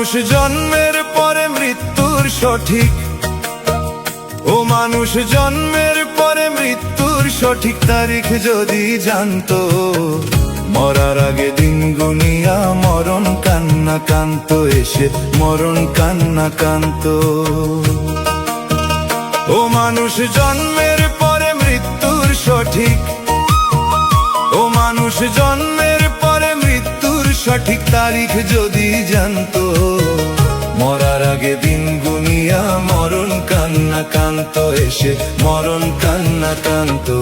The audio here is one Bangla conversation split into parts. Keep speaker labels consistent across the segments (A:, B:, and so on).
A: মানুষ জন্মের পরে মৃত্যুর সঠিক, ও মানুষ জন্মের পরে মৃত্যুর সঠিক তারিখ যদি জানতো, মরার আগে দিন গুনিয়া মরণ কান্না কানতো, এসে মরণ কান্না কানতো। ও মানুষ জন্মের পরে মৃত্যুর সঠিক, ও মানুষ জন্মের পরে মৃত্যুর সঠিক তারিখ যদি জানতো, মরার আগে দিন গুনিয়া মরণ কান্না কানতো, এসে মরণ কান্না কানতো।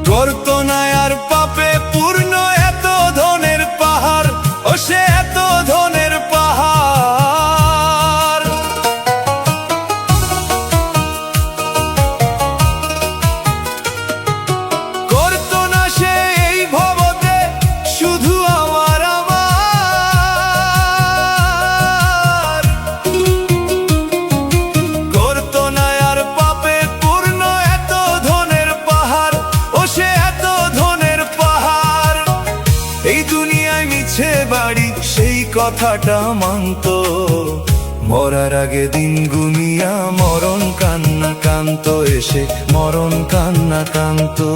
A: করতো না আর পাপে পূর্ণ এত ধনের পাহাড়, ও সে এত ধনের পাহাড়। করতো না সে এই ভবতে শুধু আমার আমার, করতো না আর পাপে পূর্ণ এত ধনের পাহাড়, ও সে এত ধনের পাহাড়। এই দুনিয়ায় মিছে বাড়ি সেই কথাটা মানতো, মরার আগে দিন গুনিয়া মরণ কান্না কানতো, এসে মরণ কান্না কানতো।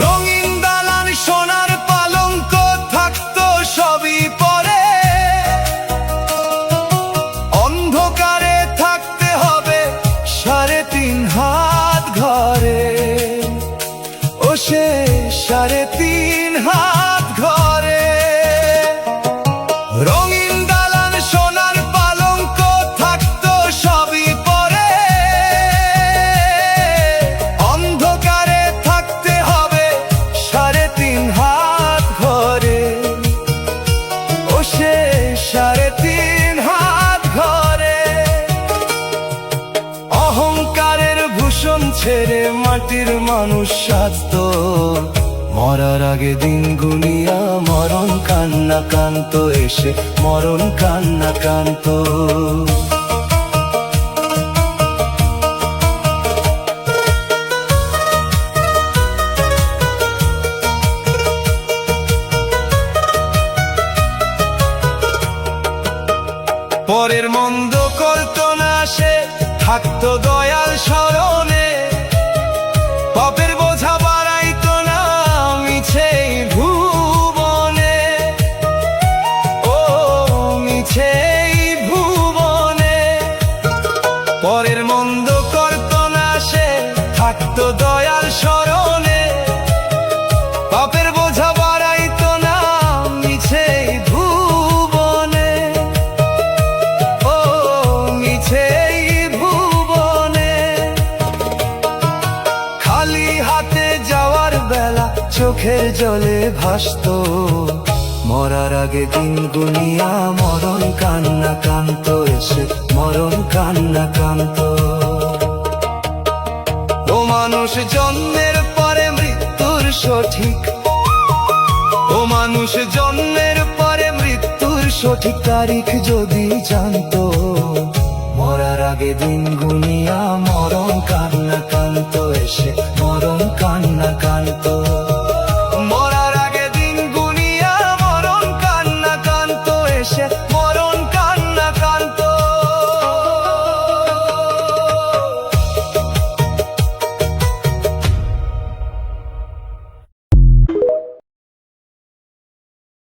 A: রঙিন দালান সোনার পালঙ্ক থাকতো সবই পরে, অন্ধকারে থাকতে হবে 3.5 হাত ঘরে, ও সে 3.5 হাত ঘরে। রঙিন দালান সোনার পালঙ্ক থাকতো সবই পরে, অন্ধকারে থাকতে হবে 3.5 হাত ঘরে, ও সে 3.5 হাত ঘরে। অহংকারের ভূষণ ছেড়ে মাটির মানুষ সাজতো, মরার আগে দিন গুনিয়া মরণ কান্না কানতো, এসে মরণ কান্না কানতো। পরের মন্দ করতো না সে, থাকতো দয়াল স্মরণে, পাপের বোঝা বাড়াইতো না মিছে ভুবনে, ও মিছে ভুবনে। পরের মন্দ করতো না সে, থাকতো দয়াল স্মরণে, পাপের বোঝা বাড়াইতো না মিছে ভুবনে, ও মিছে ভুবনে। খালি হাতে যাওয়ার বেলা চোখের জলে ভাসতো, মরার আগে দিন গুনিয়া মরণ কান্না কানতো, এসে মরণ কান্না কানতো। ও মানুষ জন্মের পরে মৃত্যুর সঠিক, ও মানুষ জন্মের পরে মৃত্যুর সঠিক তারিখ যদি জানতো, মরার আগে দিন গুনিয়া মরণ কান্না কানতো, এসে মরণ কান্না কানতো।